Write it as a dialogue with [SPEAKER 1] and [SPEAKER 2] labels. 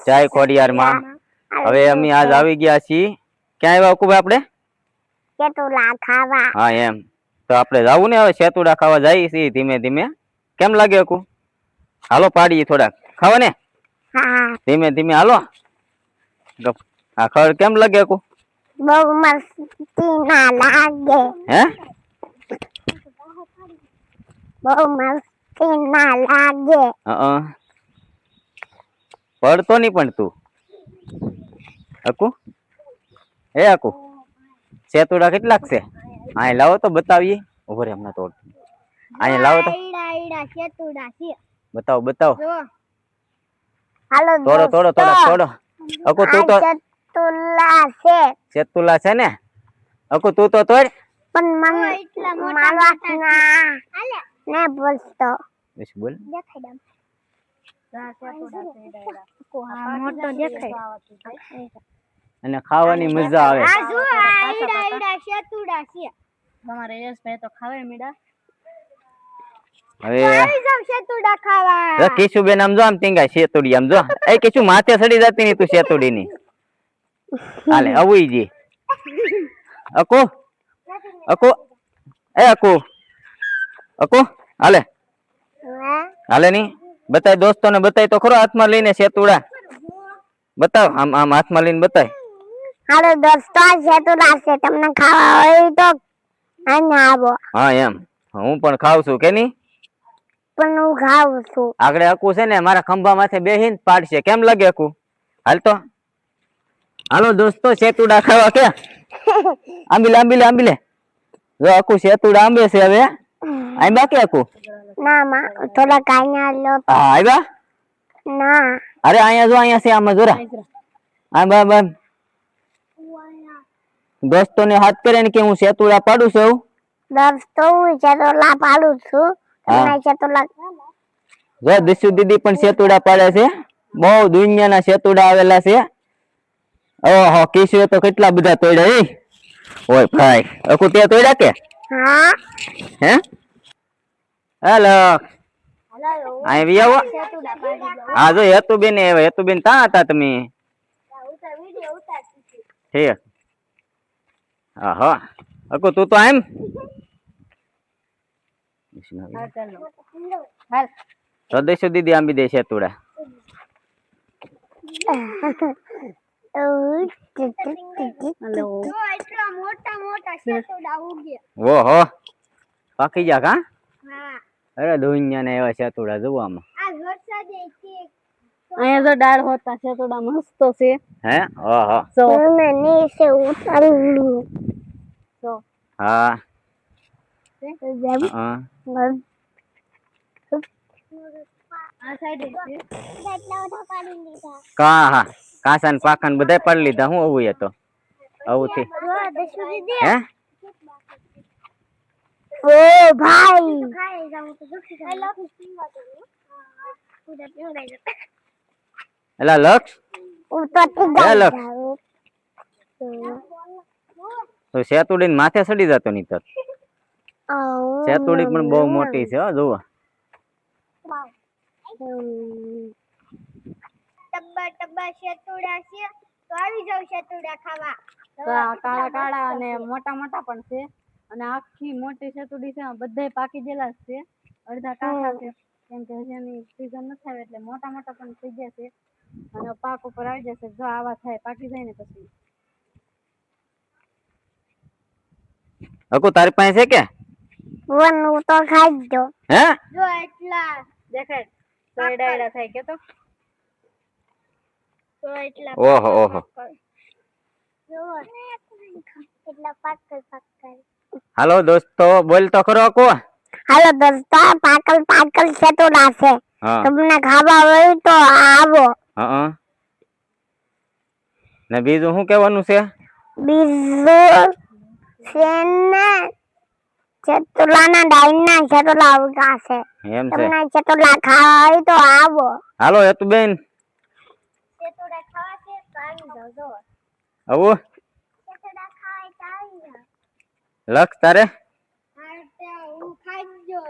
[SPEAKER 1] જય ખોડિયારમાં. હવે અમે આજ આવી ગયા છીએ. ક્યાં આવ્યા અકુભાઈ આપણે?
[SPEAKER 2] સેતુડા ખાવા.
[SPEAKER 1] હા એમ. તો આપણે જાવું ને હવે સેતુડા ખાવા જઈએ છીએ ધીમે ધીમે. કેમ લાગે અકુ? હાલો પાડીએ થોડાક. ખાવા ને?
[SPEAKER 2] હા.
[SPEAKER 1] ધીમે ધીમે હાલો. આ ખડ કેમ લાગે અકુ?
[SPEAKER 2] બહુ મસ્તી ના લાગે.
[SPEAKER 1] હે?
[SPEAKER 2] બહુ મસ્તી ના લાગે.
[SPEAKER 1] પડતો નહીં પણ તું. અકુ? હે અકુ? સેતુડા કેટલાક છે? અહીં લાવો તો બતાવીએ. ઉભો રે હમણાં તોડ. અહીં લાવો તો.
[SPEAKER 2] સેતુડા છે.
[SPEAKER 1] બતાવો બતાવો.
[SPEAKER 2] હાલો
[SPEAKER 1] તોડો તોડો થોડાક તોડો. અકુ તું તો
[SPEAKER 2] સેતુલા છે.
[SPEAKER 1] સેતુલા છે ને? અકુ તું તો તોડ.
[SPEAKER 2] પણ મને મારવા ના ને બોલતો.
[SPEAKER 1] બસ બોલ.
[SPEAKER 2] દેખાય મોટો દેખાય.
[SPEAKER 1] અને ખાવાની મજા આવે.
[SPEAKER 2] આ જો આઈડા સેતુડા છે. તમારે યશભાઈ તો ખાવે મીડા.
[SPEAKER 1] હવે
[SPEAKER 2] આવી જાવ સેતુડા ખાવા.
[SPEAKER 1] કિશુબેન આમ જો આમ ટીંગાય સેતુડી આમ જો. એ કિશુ માથે સડી જતી ની તું સેતુડી ની. હાલે અવુઈ જી. અકુ અકુ એ અકુ અકુ હાલે હાલે ની બતાય દોસ્તોને બતાય તો ખરો હાથમાં લઈને સેતુડા બતાવ આમ આમ હાથમાં લઈને બતાય.
[SPEAKER 2] હાલો દોસ્તો સેતુડા છે તમને ખાવા હોય તો આને આવો.
[SPEAKER 1] હા એમ હું પણ ખાવ છું કે ની
[SPEAKER 2] પણ હું ખાઉં છું.
[SPEAKER 1] આગળ અકુ છે ને મારા ખંભા માથે બેહીને પાડશે. કેમ લાગે અકુ? હાલ તો હાલો દોસ્તો સેતુડા ખાવા કે આંબીલે આંબીલે આંબીલે. જો અકુ સેતુડા આંબે છે હવે. આઈ બાકી અકુ
[SPEAKER 2] ના માં થોડા કાયા લો.
[SPEAKER 1] હા આવ્યા
[SPEAKER 2] ના
[SPEAKER 1] અરે અહીંયા જો અહીંયા છે આમાં જોરા આ બા બા દોસ્તોને હાથ કરે ને કે હું સેતુડા પાડું છું.
[SPEAKER 2] દોસ્તો હું સેતુડા પાડું છું. તમને સેતુડા
[SPEAKER 1] જો દિશુ દીદી પણ સેતુડા પાડે છે. બહુ દુનિયાના સેતુડા આવેલા છે. ઓહો કિશુએ તો કેટલા બધા તોડ્યા. એ ઓય ભાઈ અકુ તે તોડ્યા કે?
[SPEAKER 2] હા
[SPEAKER 1] હે હેલો અહીં વી આવો. હા જો હેતુબેન આવ્યા. હેતુબેન ક્યાં હતા તમે? ઠીક હા અકુ તું તો એમ હૃદય દીદી આંબી દે સેતુડા. ઓહો પાકી જા કા? અરે દુનિયા ને એવા સેતુડા જોવામાં.
[SPEAKER 2] અહીંયા જો ડાળ હોતા સેતુડા મસ્ત છે.
[SPEAKER 1] હે ઓહો
[SPEAKER 2] તો મેં નીચે ઉતાર્યું. તો
[SPEAKER 1] હા કા હા કાસા ને પાકા ને બધા પાડી લીધા. હું આવું એ તો આવું થી હે
[SPEAKER 2] ઓ ભાઈ
[SPEAKER 1] એલા લક્ષ તો સેતુડી માથે સડી જતો ની તર. સેતુડી પણ બહુ મોટી છે હો જુઓ.
[SPEAKER 2] ટબ્બા ટબ્બા સેતુડા છે તો આવી જાવ સેતુડા ખાવા. કાળા કાળા અને મોટા મોટા પણ છે અને આખી મોટી સેતુડી છે બધાય પાકી ગયેલા છે. અડધા કાચા છે કેમ કે જેની સીઝન નથી આવે એટલે મોટા મોટા પણ થઈ ગયા છે અને પાક ઉપર આવી જશે. જો આવા થાય પાકી જાય ને પછી.
[SPEAKER 1] અકુ તારી પાસે છે કે?
[SPEAKER 2] વન તો ખાઈ જો.
[SPEAKER 1] હે
[SPEAKER 2] જો એટલા દેખાય તો ડાયડા થાય કે તો એટલા
[SPEAKER 1] ઓહો ઓહો
[SPEAKER 2] જો એટલા પાકલ પાકલ.
[SPEAKER 1] હાલો દોસ્તો બોલ તો ખરો અકુ.
[SPEAKER 2] હાલો દોસ્તો પાકલ પાકલ સેતુડા છે. તમને ખાવા હોય તો આવો.
[SPEAKER 1] હા ને બીજું શું કેવાનું છે?
[SPEAKER 2] બીજું છે ને સેતુલાના ડાઈના સેતુલા ઉગા છે. તમને સેતુલા ખાવા હોય તો આવો.
[SPEAKER 1] હાલો હેતુબેન
[SPEAKER 2] સેતુડા ખાવા છે તો આવી જાવ જો.
[SPEAKER 1] આવું
[SPEAKER 2] સેતુડા ખાવા તો આવી જાવ.
[SPEAKER 1] લક્ષ તારે
[SPEAKER 2] હા તો હું ખાઈ જો.